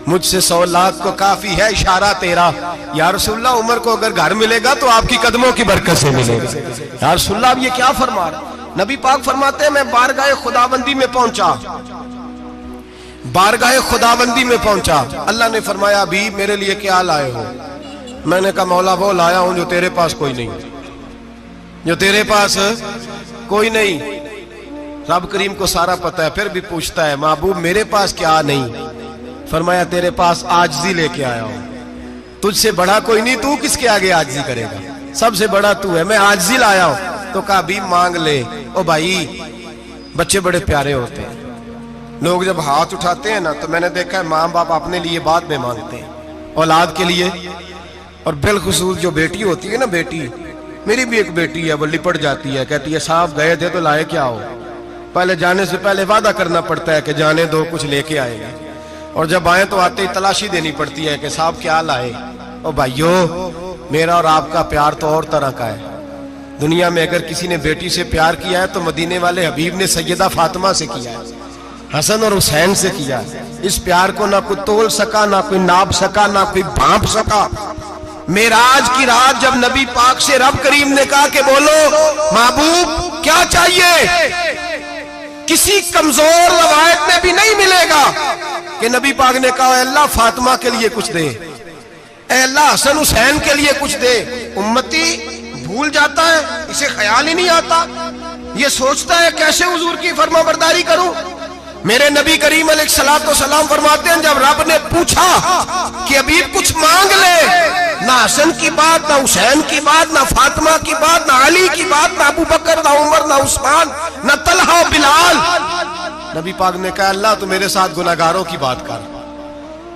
مجھ سے 100 لاکھ کو کافی ہے اشارہ تیرا۔ یا رسول اللہ عمر کو اگر گھر ملے گا تو آپ کی قدموں کی برکت سے ملے گا۔ یا رسول اللہ اب یہ کیا فرما رہا؟ نبی پاک فرماتے ہیں میں بارگاہ خداوندی میں پہنچا، بارگاہ خداوندی میں پہنچا، اللہ نے فرمایا ابھی میرے لیے کیا لائے ہو؟ میں نے کہا مولا وہ لایا ہوں جو تیرے پاس کوئی نہیں، جو تیرے پاس کوئی نہیں۔ رب کریم کو سارا پتہ ہے، پھر بھی پوچھتا ہے محبوب میرے پاس کیا نہیں؟ فرمایا تیرے پاس عاجزی لے کے آیا ہوں، تجھ سے بڑا کوئی نہیں، تو کس کے آگے عاجزی کرے گا، سب سے بڑا تو ہے، میں عاجزی لایا ہوں۔ تو کہا بھی مانگ لے۔ او بھائی بچے بڑے پیارے ہوتے ہیں، لوگ جب ہاتھ اٹھاتے ہیں نا تو میں نے دیکھا ہے ماں باپ اپنے لیے بعد میں مانگتے ہیں اولاد کے لیے، اور بالخصوص جو بیٹی ہوتی ہے نا، بیٹی میری بھی ایک بیٹی ہے، وہ لپٹ جاتی ہے، کہتی ہے صاحب گئے تھے تو لائے کیا ہو؟ پہلے جانے سے پہلے وعدہ کرنا پڑتا ہے کہ جانے دو کچھ لے کے آئے گا، اور جب آئے تو آتے ہی تلاشی دینی پڑتی ہے کہ صاحب کیا لائے۔ او بھائیو میرا اور آپ کا پیار تو اور طرح کا ہے، دنیا میں اگر کسی نے بیٹی سے پیار کیا ہے تو مدینے والے حبیب نے سیدہ فاطمہ سے کیا ہے، حسن اور حسین سے کیا ہے۔ اس پیار کو نہ کوئی تول سکا، نہ کوئی ناپ سکا، نہ کوئی بھانپ سکا۔ معراج کی رات جب نبی پاک سے رب کریم نے کہا کہ بولو محبوب کیا چاہیے، کسی کمزور روایت میں بھی نہیں ملے گا کہ نبی پاک نے کہا اے اللہ فاطمہ کے لیے کچھ دے، اے اللہ حسن حسین کے لیے کچھ دے۔ امتی بھول جاتا ہے، اسے خیال ہی نہیں آتا، یہ سوچتا ہے کیسے حضور کی فرما برداری کروں۔ میرے نبی کریم علیہ السلام فرماتے ہیں جب رب نے پوچھا کہ ابھی کچھ مانگ لے، نہ حسن کی بات، نہ حسین کی بات، نہ فاطمہ کی بات، نہ علی کی بات، نہ ابو بکر، نہ عمر، نہ عثمان، نہ طلحہ بلال، نبی پاک نے کہا اللہ تو میرے ساتھ گناہگاروں کی بات کر،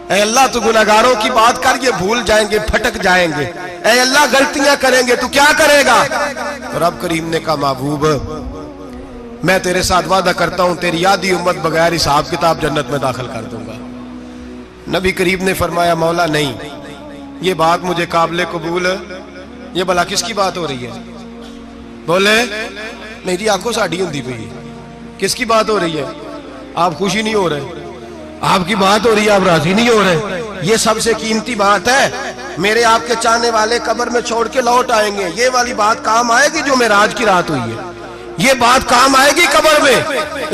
اے اللہ تو گناہگاروں کی بات کر، یہ بھول جائیں گے، پھٹک جائیں گے، اے اللہ غلطیاں کریں گے تو کیا کرے گا؟ تو رب کریم نے کہا محبوب میں تیرے ساتھ وعدہ کرتا ہوں تیری آدھی امت بغیر حساب کتاب جنت میں داخل کر دوں گا۔ نبی کریم نے فرمایا مولا نہیں، یہ بات مجھے قابل قبول ہے، یہ بھلا کس کی بات ہو رہی ہے؟ بولے میری آنکھوں ساڑھی ہوندی پئی ہے، کس کی بات ہو رہی ہے؟ آپ خوشی نہیں ہو رہے، آپ کی بات ہو رہی ہے، آپ راضی نہیں ہو رہے۔ یہ سب سے قیمتی بات ہے، میرے آپ کے چاہنے والے قبر میں چھوڑ کے لوٹ آئیں گے، یہ والی بات کام آئے گی جو معراج کی رات ہوئی ہے، یہ بات کام آئے گی قبر میں،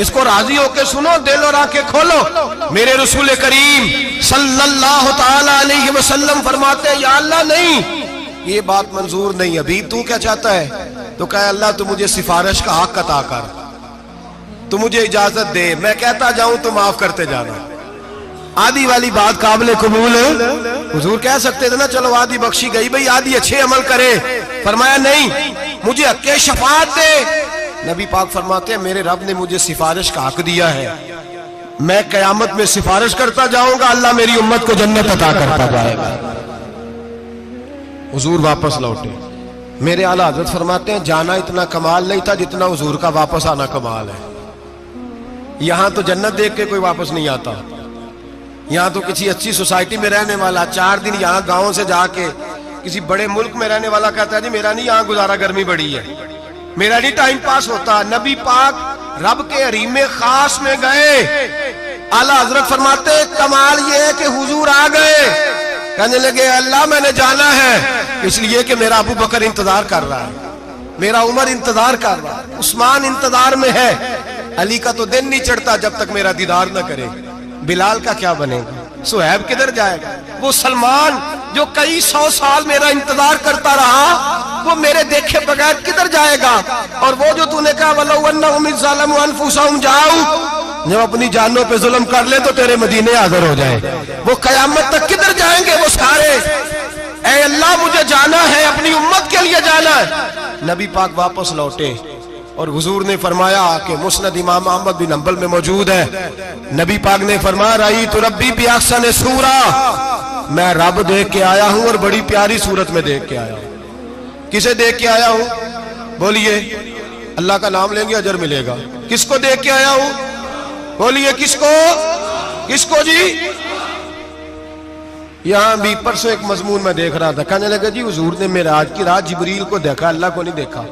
اس کو راضی ہو کے سنو، دل اور آنکھیں کھولو۔ میرے رسول کریم صلی اللہ تعالی علیہ وسلم فرماتے ہیں یا اللہ نہیں، یہ بات منظور نہیں، ابھی تو کیا چاہتا ہے؟ تو کہا اللہ تو مجھے سفارش کا حق عطا کر، تو مجھے اجازت دے، میں کہتا جاؤں تو معاف کرتے جانا۔ آدھی والی بات قابل قبول ہے، حضور کہہ سکتے تھے نا چلو آدھی بخشی گئی بھئی آدھی اچھے عمل کرے، فرمایا نہیں مجھے حق کے شفاعت دے۔ نبی پاک فرماتے ہیں میرے رب نے مجھے سفارش کا حق دیا ہے، میں قیامت میں سفارش کرتا جاؤں گا، اللہ میری امت کو جنت عطا کرتا جائے گا۔ حضور واپس لوٹے، میرے اعلیٰ حضرت فرماتے ہیں جانا اتنا کمال نہیں تھا جتنا حضور کا واپس آنا کمال ہے۔ یہاں تو جنت دیکھ کے کوئی واپس نہیں آتا، یہاں تو کسی اچھی سوسائٹی میں رہنے والا 4 دن یہاں گاؤں سے جا کے کسی بڑے ملک میں رہنے والا کہتا ہے جی میرا نہیں یہاں گزارا، گرمی بڑی ہے، میرا نہیں ٹائم پاس ہوتا۔ نبی پاک رب کے حریم خاص میں گئے، اعلیٰ حضرت فرماتے کمال یہ ہے کہ حضور آ گئے، کہنے لگے اللہ میں نے جانا ہے اس لیے کہ میرا ابو بکر انتظار کر رہا ہے، میرا عمر انتظار کر رہا ہے، عثمان انتظار میں ہے، علی کا تو دن نہیں چڑھتا جب تک میرا دیدار نہ کرے، بلال کا کیا بنے گا، صہیب کدھر جائے گا، وہ سلمان جو کئی 100 سال میرا انتظار کرتا رہا وہ میرے دیکھے بغیر کدھر جائے گا، اور وہ جو تو نے کہا وَلَوْ أَنَّهُمْ إِذْ ظَلَمُوا أَنفُسَهُمْ جَاءُوا، جب اپنی جانوں پہ ظلم کر لے تو تیرے مدینے حاضر ہو جائے، وہ قیامت تک کدھر جائیں گے وہ سارے، اے اللہ مجھے جانا ہے، اپنی امت کے لیے جانا ہے۔ نبی پاک واپس لوٹے اور حضور نے فرمایا کہ مسند امام احمد بن حنبل میں موجود ہے، نبی پاک نے فرمایا رأیت ربی بأحسن صورہ، میں رب دیکھ کے آیا ہوں اور بڑی پیاری صورت میں دیکھ کے آیا ہوں۔ کسے دیکھ کے آیا ہوں؟ بولیے، اللہ کا نام لیں گے اجر ملے گا۔ کس کو دیکھ کے آیا ہوں؟ بولیے کس کو؟ کس کو جی؟ یہاں بھی پرسوں ایک مضمون میں دیکھ رہا تھا، کہنے لگا جی حضور نے معراج کی رات جبریل کو دیکھا، اللہ کو نہیں دیکھا۔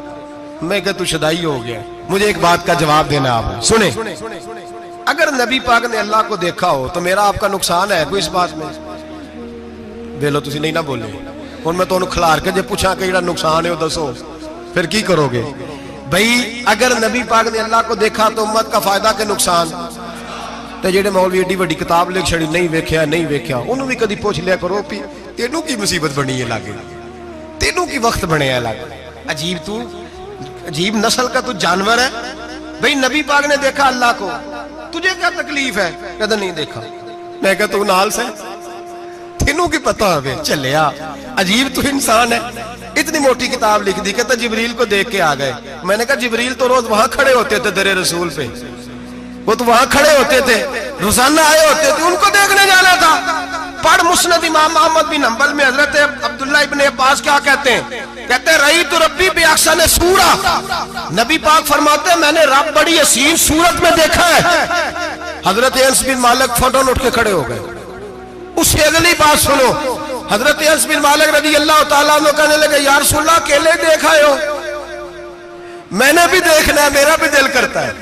میں کہا تو شدائی ہو گیا۔ مجھے ایک بات کا جواب دینا آپ سنیں، اگر نبی پاک نے اللہ کو دیکھا ہو تو میرا آپ کا نقصان ہے کوئی اس بات میں؟ ویلو تسی نہیں نہ بولے ہن میں تانوں کھلار کے جے پوچھاں کہ جڑا نقصان ہے وہ دسو، پھر کی کرو گے؟ بھئی اگر نبی پاک نے اللہ کو دیکھا تو امت کا فائدہ کہ نقصان؟ تے جڑے مولوی ایڈی وڈی کتاب لکھ چھڑی نہیں ویکھیا نہیں ویکھیا، انہوں بھی کدی پوچھ لیا کرو پی تینوں کی مصیبت بنی ہے لاگے، تینوں کی وقت بنے ہے لاگے، عجیب تو عجیب نسل کا تو جانور ہے۔ بھئی نبی پاک نے دیکھا اللہ کو، تجھے کیا تکلیف ہے؟ کہتا نہیں دیکھا۔ میں کہتا تو نال سے تینوں کی پتہ ہوئے چلیا، عجیب تو انسان ہے۔ اتنی موٹی کتاب لکھ دی، کہتا جبریل کو دیکھ کے آ گئے۔ میں نے کہا جبریل تو روز وہاں کھڑے ہوتے تھے در رسول پہ، وہ تو وہاں کھڑے ہوتے تھے، روزانہ آئے ہوتے تھے، ان کو دیکھنے جانا تھا۔ پڑھ مسند امام احمد بن حنبل میں حضرت عبداللہ ابن عباس کیا کہتے ہیں؟ کہتے ہیں رأیت ربی بأحسن صورہ، نبی پاک فرماتے ہیں میں نے رب بڑی حسین صورت میں دیکھا ہے۔ حضرت انس بن مالک فوٹون اٹھ کے کھڑے ہو گئے۔ اس سے اگلی بات سنو، حضرت انس بن مالک رضی اللہ تعالیٰ عنہ کہنے لگے یا رسول اللہ اکیلے دیکھا ہو؟ میں نے بھی دیکھنا ہے، میرا بھی دل کرتا ہے۔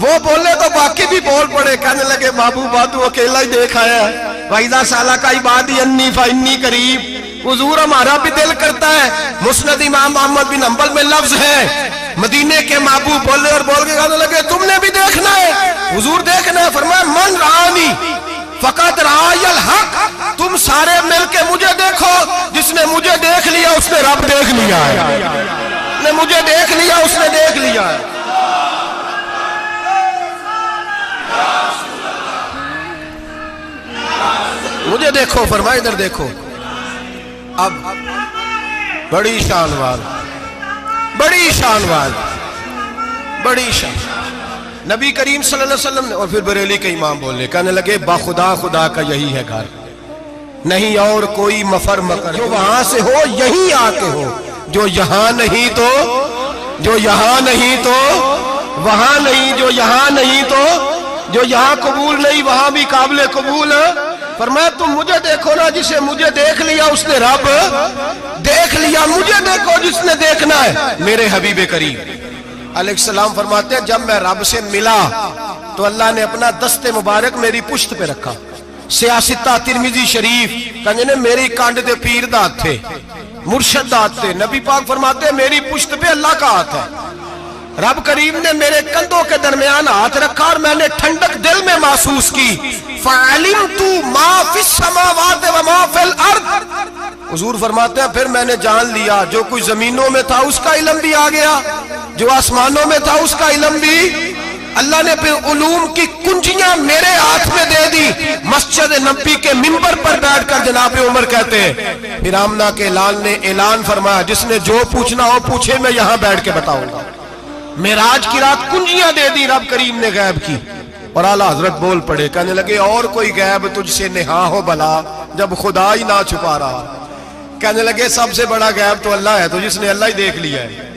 وہ بولے تو باقی بھی بول پڑے، کہنے لگے محبوبہ تو اکیلا ہی دیکھ آیا ہے۔ وَإِذَا سَأَلَكَ عِبَادِي عَنِّي فَإِنِّي قَرِيبٌ، حضور ہمارا بھی دل کرتا ہے۔ مسند امام احمد بن حنبل میں لفظ ہے، مدینے کے محبوب بولے اور بول کے کہنے لگے تم نے بھی دیکھنا ہے؟ حضور دیکھنا ہے؟ فرمایا من رآنی فقط رآی الحق، تم سارے مل کے مجھے دیکھو، جس نے مجھے دیکھ لیا اس نے رب دیکھ لیا ہے، جس نے مجھے دیکھ لیا اس نے دیکھ لیا ہے۔ مجھے دیکھو، فرمایا ادھر دیکھو۔ اب بڑی شان واز، بڑی شان واز، بڑی شان نبی کریم صلی اللہ علیہ وسلم نے، اور پھر بریلی کے امام بولے، کہنے لگے باخدا خدا کا یہی ہے گھر، نہیں اور کوئی مفر مکر، جو وہاں سے ہو یہیں آ کے ہو، جو یہاں نہیں تو، جو یہاں نہیں تو وہاں نہیں، جو یہاں نہیں تو جو یہاں قبول نہیں وہاں بھی قابل قبول ہے۔ فرمایا تم مجھے دیکھو نا، جسے مجھے دیکھ لیا اس نے رب دیکھ لیا، مجھے دیکھو جس نے دیکھنا ہے میرے حبیب کریم علیہ السلام۔ فرماتے ہیں جب میں رب سے ملا تو اللہ نے اپنا دست مبارک میری پشت پہ رکھا، سیاستہ ترمذی شریف، کہنے میری کانڈ دے پیر دات تھے، مرشد دات تھے۔ نبی پاک فرماتے ہیں میری پشت پہ اللہ کا ہاتھ ہے، رب کریم نے میرے کندھوں کے درمیان ہاتھ رکھا اور میں نے ٹھنڈک دل میں محسوس کی۔ فَعَلِمْتُ مَا فِي السَّمَاوَاتِ وَمَا فِي الْأَرْضِ، حضور فرماتے ہیں پھر میں نے جان لیا جو کچھ زمینوں میں تھا اس کا علم بھی آ گیا، جو آسمانوں میں تھا اس کا علم بھی۔ اللہ نے پھر علوم کی کنجیاں میرے ہاتھ میں دے دی۔ مسجد نبی کے منبر پر بیٹھ کر جناب عمر کہتے ہیں پھر آمنہ کے لال نے اعلان فرمایا جس نے جو پوچھنا ہو پوچھے، میں یہاں بیٹھ کے بتاؤں گا۔ معراج کی رات کنجیاں دے دی رب کریم نے غیب کی، اور اعلیٰ حضرت بول پڑے، کہنے لگے اور کوئی غیب تجھ سے نہا ہو بھلا جب خدا ہی نہ چھپا رہا۔ کہنے لگے سب سے بڑا غیب تو اللہ ہے، تو جس نے اللہ ہی دیکھ لیا ہے۔